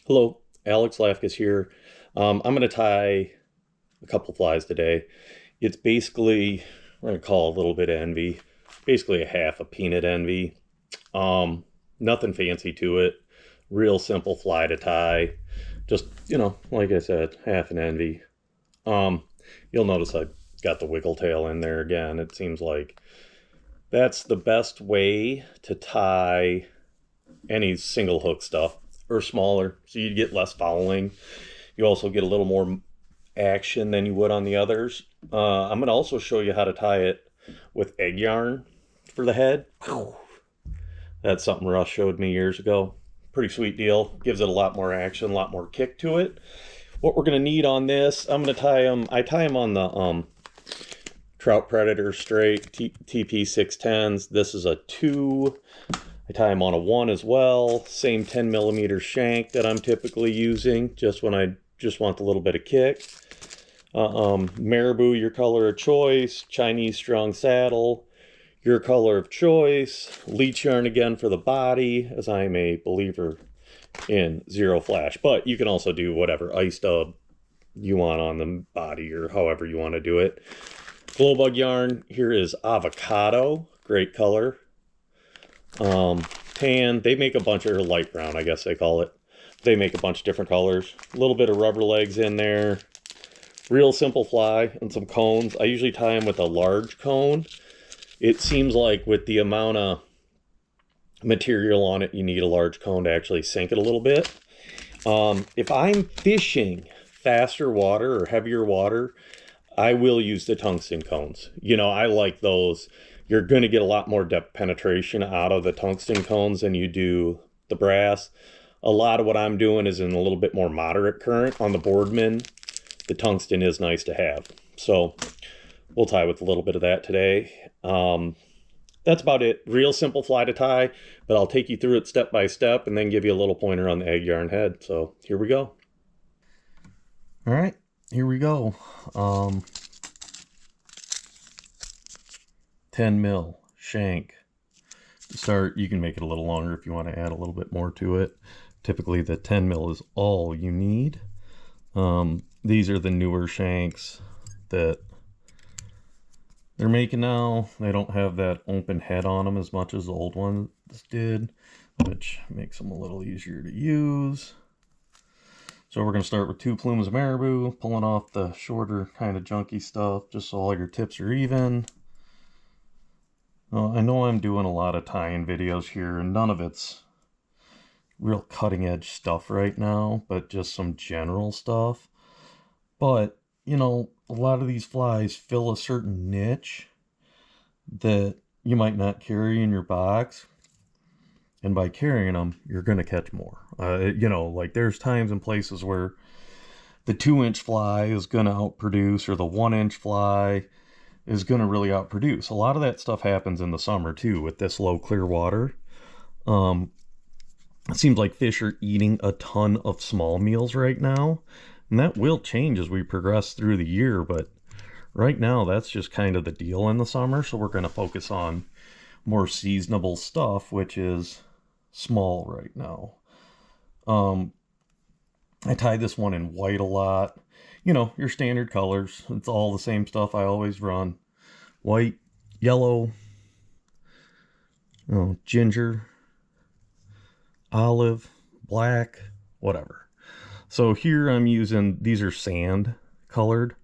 Hello, Alex Lafkus here. I'm going to tie a couple flies today. It's basically, we're going to call it a little bit of envy, basically a half a peanut envy. Nothing fancy to it. Real simple fly to tie. Just, like I said, half an envy. Um, you'll notice I got the wiggle tail in there again. It seems like that's the best way to tie any single hook stuff or smaller, so you get less fouling. You also get a little more action than you would on the others. I'm going to also show you how to tie it with egg yarn for the head. That's something Russ showed me years ago. Pretty sweet deal. Gives it a lot more action, a lot more kick to it. What we're going to need on this, I'm going to tie them. I tie them on the Trout Predator straight TP 610s. This is a 2. I tie them on a 1 as well. Same 10mm shank that I'm typically using, just when I just want a little bit of kick. Marabou, your color of choice. Chinese strung saddle, your color of choice. Leech yarn again for the body, as I am a believer in zero flash. But you can also do whatever ice dub you want on the body, or however you want to do it. Glow bug yarn here is avocado, great color. Tan, they make a bunch of, or light brown, I guess they call it. They make a bunch of different colors. A little bit of rubber legs in there. Real simple fly and some cones. I usually tie them with a large cone. It seems like with the amount of material on it, you need a large cone to actually sink it a little bit. If I'm fishing faster water or heavier water, I will use the tungsten cones. I like those. You're going to get a lot more depth penetration out of the tungsten cones than you do the brass. A lot of what I'm doing is in a little bit more moderate current on the Boardman. The tungsten is nice to have. So we'll tie with a little bit of that today. That's about it. Real simple fly to tie, but I'll take you through it step by step and then give you a little pointer on the egg yarn head. So here we go. All right, here we go. 10 mil shank. To start, you can make it a little longer if you want to add a little bit more to it. Typically the 10 mil is all you need. These are the newer shanks that they're making now. They don't have that open head on them as much as the old ones did, which makes them a little easier to use. So we're going to start with 2 plumes of Marabou, pulling off the shorter kind of junky stuff just so all your tips are even. I know I'm doing a lot of tie-in videos here, and none of it's real cutting-edge stuff right now, but just some general stuff. But, a lot of these flies fill a certain niche that you might not carry in your box. And by carrying them, you're going to catch more. Like there's times and places where the 2-inch fly is going to outproduce, or the 1-inch fly is going to really outproduce. A lot of that stuff happens in the summer too with this low clear water. It seems like fish are eating a ton of small meals right now, and that will change as we progress through the year, but right now that's just kind of the deal in the summer. So we're going to focus on more seasonable stuff, which is small right now. I tie this one in white a lot. Your standard colors. It's all the same stuff I always run. White, yellow, ginger, olive, black, whatever. So here I'm using, these are sand colored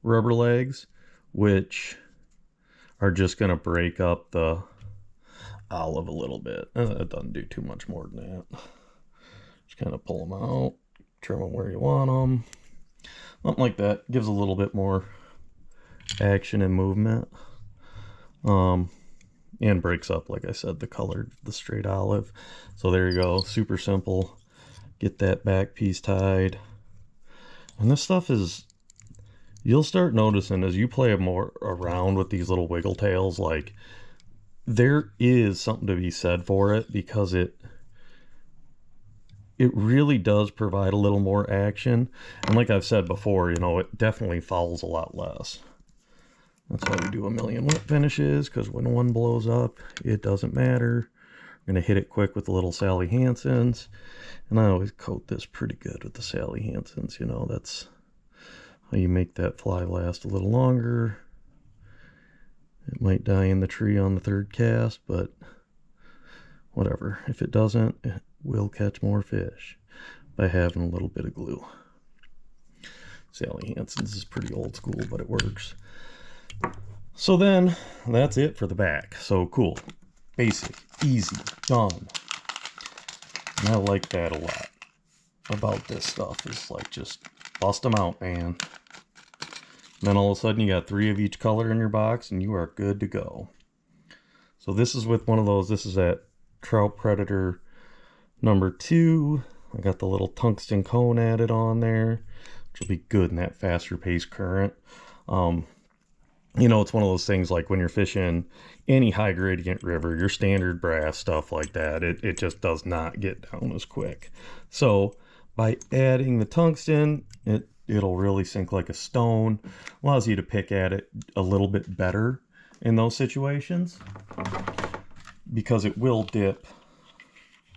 rubber legs, which are just going to break up the olive a little bit. It doesn't do too much more than that. Just kind of pull them out, trim them where you want them. Something like that. Gives a little bit more action and movement. And breaks up, like I said, the straight olive. So there you go. Super simple. Get that back piece tied. And this stuff is, you'll start noticing as you play more around with these little wiggle tails, like there is something to be said for it, because it really does provide a little more action. And like I've said before, it definitely fouls a lot less. That's why we do a million whip finishes, because when one blows up, it doesn't matter. I'm going to hit it quick with the little Sally Hansen's. And I always coat this pretty good with the Sally Hansen's. You know, that's how you make that fly last a little longer. It might die in the tree on the third cast, but whatever. If it doesn't, it will catch more fish by having a little bit of glue. Sally Hansen's is pretty old school, but it works. So then, that's it for the back. So cool. Basic. Easy. Done. And I like that a lot about this stuff. Is like, just bust them out, man. And then all of a sudden you got 3 of each color in your box and you are good to go. So this is with one of those. This is that Trout Predator number 2. I got the little tungsten cone added on there, which will be good in that faster paced current. You know, it's one of those things like when you're fishing any high gradient river, your standard brass stuff like that, it just does not get down as quick. So by adding the tungsten, it'll really sink like a stone. Allows you to pick at it a little bit better in those situations because it will dip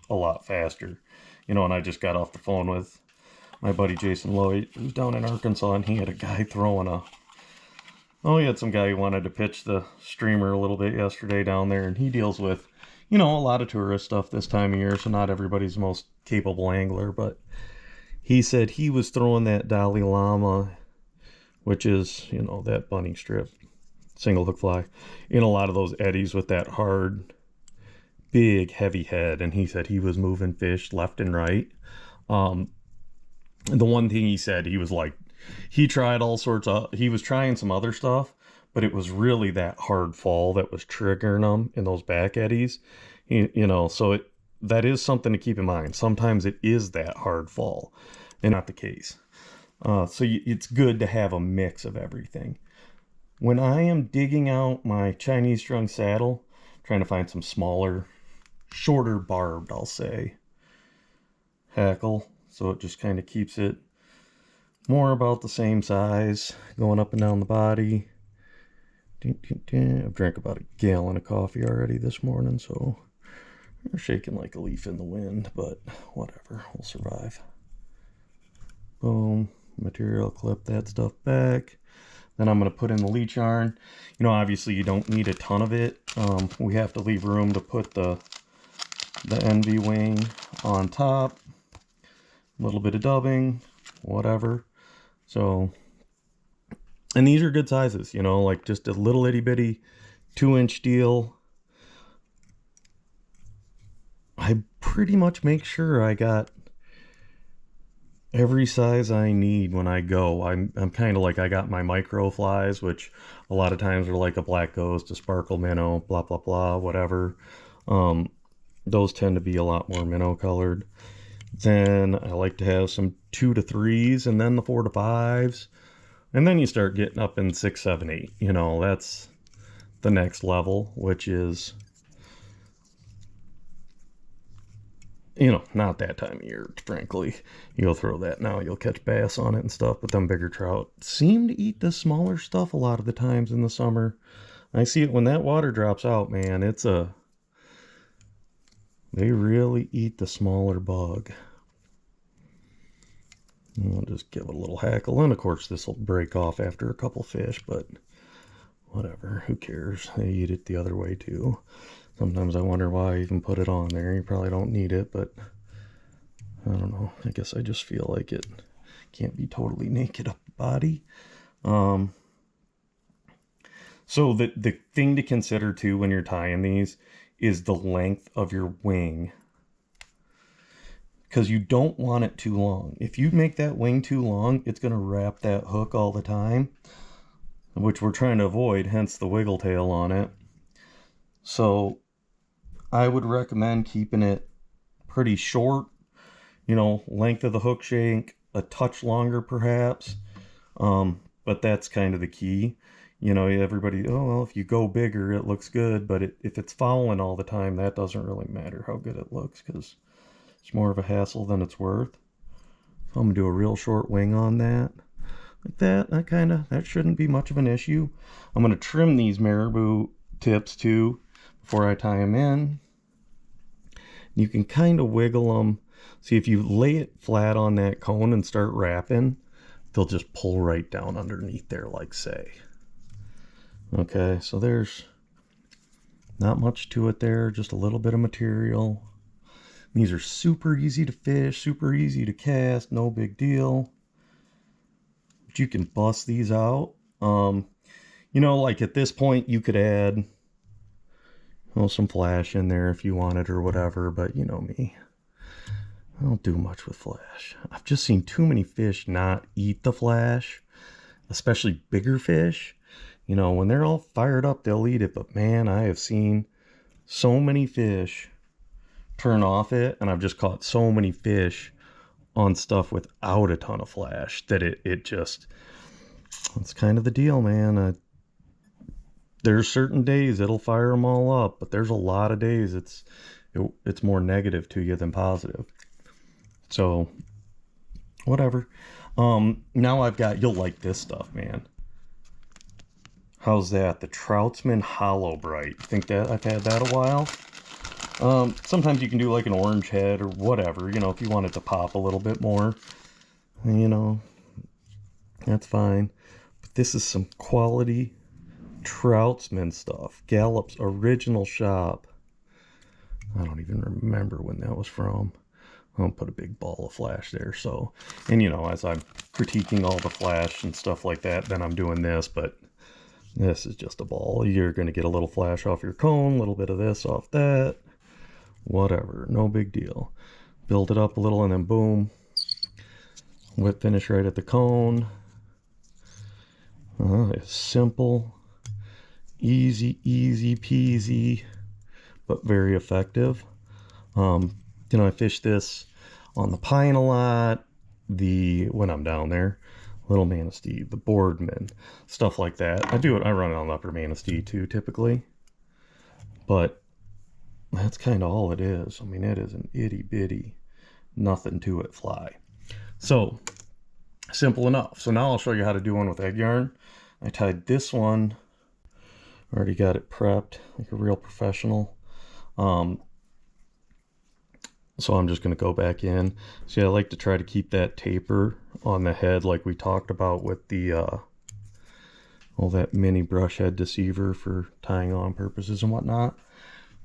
a lot faster. You know, and I just got off the phone with my buddy Jason Lloyd, who's down in Arkansas, and he had a guy throwing he had some guy who wanted to pitch the streamer a little bit yesterday down there, and he deals with, you know, a lot of tourist stuff this time of year, so not everybody's the most capable angler, but he said he was throwing that Dalai Lama, which is, you know, that bunny strip, single hook fly, in a lot of those eddies with that hard, big, heavy head, and he said he was moving fish left and right. The one thing he said, he was like, he tried all sorts of, he was trying some other stuff, but it was really that hard fall that was triggering them in those back eddies. You know, so that is something to keep in mind. Sometimes it is that hard fall, and not the case. It's good to have a mix of everything. When I am digging out my Chinese strung saddle, trying to find some smaller, shorter barbed, I'll say, hackle, so it just kind of keeps it more about the same size, going up and down the body. I've drank about a gallon of coffee already this morning, so we're shaking like a leaf in the wind, but whatever, we'll survive. Boom, material clip that stuff back. Then I'm going to put in the leech yarn. You know, obviously you don't need a ton of it. We have to leave room to put the envy wing on top. A little bit of dubbing, whatever. So, and these are good sizes, you know, like just a little itty bitty 2-inch deal. I pretty much make sure I got every size I need when I go. I'm kind of like, I got my micro flies, which a lot of times are like a black ghost, a sparkle minnow, blah, blah, blah, whatever. Those tend to be a lot more minnow colored. Then I like to have some 2 to 3s and then the 4 to 5s. And then you start getting up in 6, 7, 8. You know, that's the next level, which is, you know, not that time of year, frankly. You'll throw that now, you'll catch bass on it and stuff, but them bigger trout seem to eat the smaller stuff a lot of the times in the summer. I see it when that water drops out, man. They really eat the smaller bug. I'll just give it a little hackle, and of course this will break off after a couple fish, but whatever, who cares? They eat it the other way too. Sometimes I wonder why I even put it on there. You probably don't need it, but I don't know. I guess I just feel like it can't be totally naked up the body. So the thing to consider too when you're tying these is the length of your wing, because you don't want it too long. If you make that wing too long, it's going to wrap that hook all the time, which we're trying to avoid, hence the wiggle tail on it. So I would recommend keeping it pretty short, you know, length of the hook shank, a touch longer perhaps, but that's kind of the key. You know, everybody, oh, well, if you go bigger, it looks good, but if it's fouling all the time, that doesn't really matter how good it looks, because it's more of a hassle than it's worth. So I'm going to do a real short wing on that. Like that, that shouldn't be much of an issue. I'm going to trim these Marabou tips too before I tie them in. You can kind of wiggle them. See, if you lay it flat on that cone and start wrapping, they'll just pull right down underneath there, like say. Okay, so there's not much to it there, just a little bit of material. These are super easy to fish, super easy to cast, no big deal. But you can bust these out. You know, like at this point, you could add some flash in there if you wanted or whatever, but you know me. I don't do much with flash. I've just seen too many fish not eat the flash, especially bigger fish. You know, when they're all fired up, they'll eat it. But man, I have seen so many fish turn off it, and I've just caught so many fish on stuff without a ton of flash that it just, it's kind of the deal, man. There's certain days it'll fire them all up, but there's a lot of days it's more negative to you than positive. So whatever. Now I've got, you'll like this stuff, man. How's that? The Troutsman Hollow Bright. Think that I've had that a while. Sometimes you can do like an orange head or whatever, you know, if you want it to pop a little bit more, you know, that's fine. But this is some quality Troutsman stuff. Gallup's original shop. I don't even remember when that was from. I'll put a big ball of flash there. So, and you know, as I'm critiquing all the flash and stuff like that, then I'm doing this, but this is just a ball. You're going to get a little flash off your cone, a little bit of this off that, whatever, no big deal. Build it up a little and then boom, whip finish right at the cone. It's simple, easy peasy, but very effective. You know, I fish this on the Pine a lot, when I'm down there, Little Manistee, the Boardman, stuff like that. I run it on Upper Manistee too, typically. But that's kind of all it is. I mean, it is an itty bitty, nothing to it fly. So, simple enough. So now I'll show you how to do one with egg yarn. I tied this one, already got it prepped like a real professional. So I'm just going to go back in. See, I like to try to keep that taper on the head like we talked about with the that mini brush head deceiver for tying on purposes and whatnot.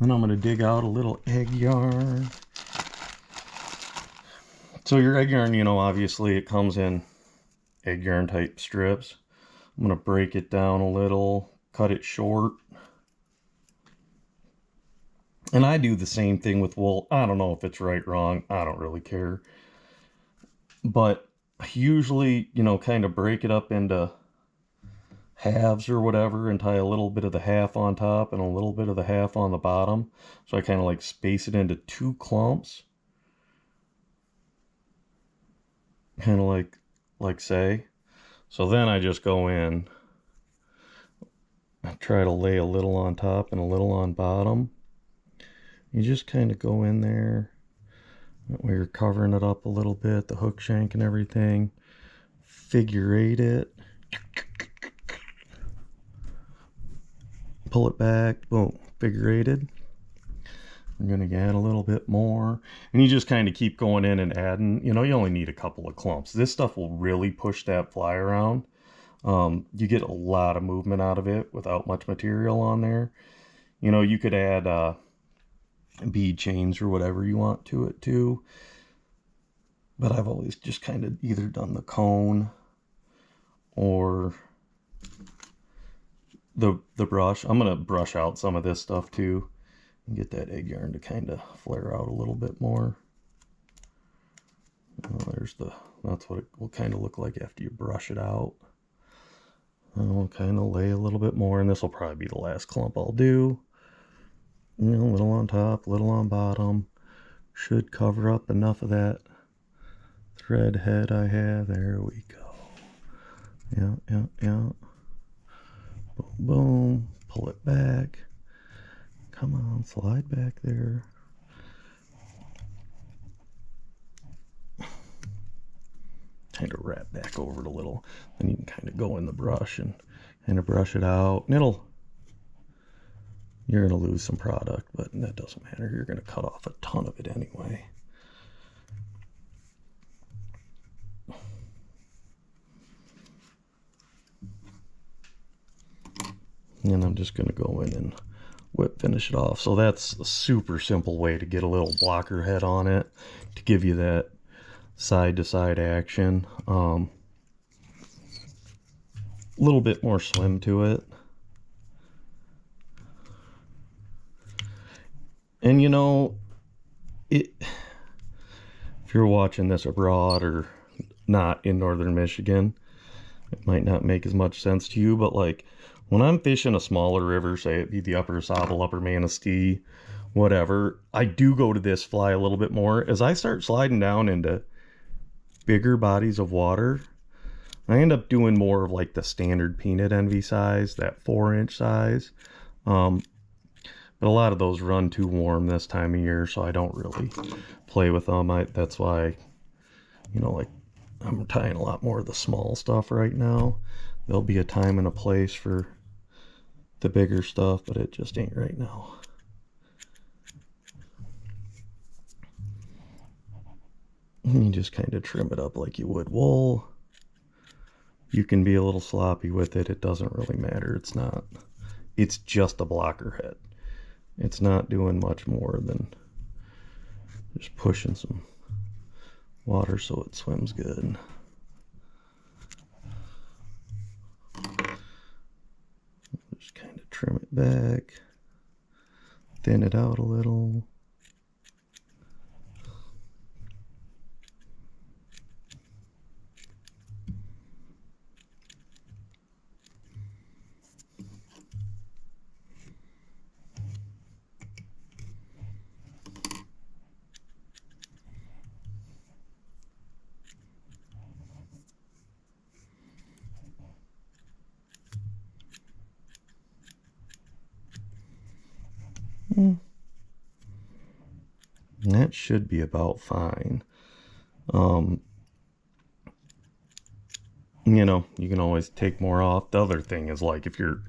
Then I'm going to dig out a little egg yarn. So your egg yarn, you know, obviously it comes in egg yarn type strips. I'm going to break it down a little, cut it short. And I do the same thing with wool. I don't know if it's right, wrong. I don't really care. But I usually, you know, kind of break it up into halves or whatever and tie a little bit of the half on top and a little bit of the half on the bottom. So I kind of like space it into 2 clumps. Kind of like say. So then I just go in. I try to lay a little on top and a little on bottom. You just kind of go in there. That way you're covering it up a little bit, the hook shank and everything. Figure 8 it. Pull it back, boom, figure 8'd. I'm going to add a little bit more. And you just kind of keep going in and adding. You know, you only need a couple of clumps. This stuff will really push that fly around. You get a lot of movement out of it without much material on there. You know, you could add bead chains or whatever you want to it too, but I've always just kind of either done the cone or the brush. I'm gonna brush out some of this stuff too and get that egg yarn to kind of flare out a little bit more. That's what it will kind of look like after you brush it out. I'll kind of lay a little bit more, and this will probably be the last clump I'll do. You know, a little on top, a little on bottom. Should cover up enough of that thread head I have. There we go. Yeah. Boom, boom. Pull it back. Come on, slide back there. Kind of wrap back over it a little. Then you can kind of go in the brush and kind of brush it out. And you're going to lose some product, but that doesn't matter. You're going to cut off a ton of it anyway. And I'm just going to go in and whip finish it off. So that's a super simple way to get a little blocker head on it to give you that side to side action. A little bit more swim to it. And you know, if you're watching this abroad or not in northern Michigan, it might not make as much sense to you, but like when I'm fishing a smaller river, say it be the Upper Sauble, Upper Manistee, whatever, I do go to this fly a little bit more. As I start sliding down into bigger bodies of water, I end up doing more of like the standard peanut envy size, that 4-inch size. But a lot of those run too warm this time of year, so I don't really play with them. That's why, you know, like I'm tying a lot more of the small stuff right now. There'll be a time and a place for the bigger stuff, but it just ain't right now. And you just kind of trim it up like you would wool. You can be a little sloppy with it. It doesn't really matter. It's just a blocker head. It's not doing much more than just pushing some water so it swims good. Just kind of trim it back, thin it out a little. That should be about fine. You know, you can always take more off. The other thing is, like, if you're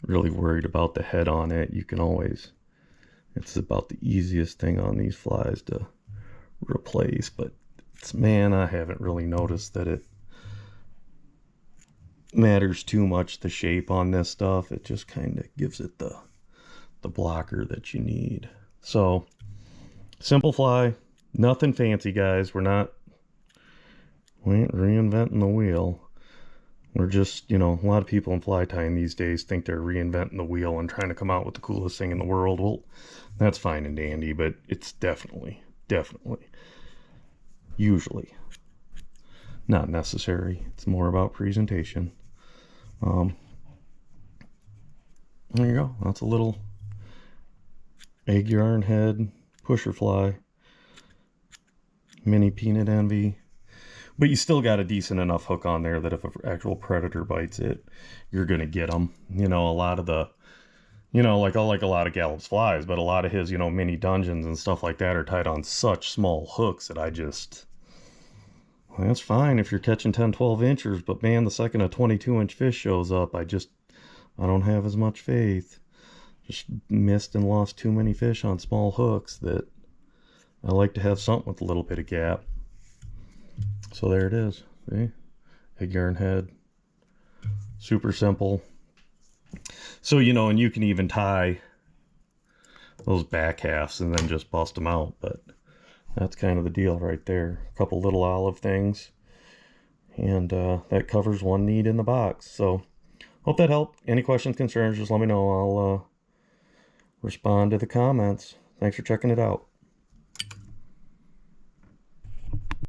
really worried about the head on it, you can always, it's about the easiest thing on these flies to replace. But man, I haven't really noticed that it matters too much, the shape on this stuff. It just kind of gives it the blocker that you need. So simple fly, nothing fancy, guys. We ain't reinventing the wheel. We're just, you know, a lot of people in fly tying these days think they're reinventing the wheel and trying to come out with the coolest thing in the world. Well, that's fine and dandy, but it's definitely usually not necessary. It's more about presentation. There you go. That's a little egg yarn head pusher fly, mini peanut envy. But you still got a decent enough hook on there that if an actual predator bites it, you're gonna get them. You know, a lot of the, you know, like I like a lot of Galloup's flies, but a lot of his, you know, mini dungeons and stuff like that are tied on such small hooks that well, that's fine if you're catching 10-12 inchers, but man, the second a 22-inch fish shows up, I don't have as much faith. Just missed and lost too many fish on small hooks that I like to have something with a little bit of gap. So there it is. See? Egg yarn head. Super simple. So, you know, and you can even tie those back halves and then just bust them out. But that's kind of the deal right there. A couple little olive things. And that covers one need in the box. So hope that helped. Any questions, concerns, just let me know. I'll respond to the comments. Thanks for checking it out.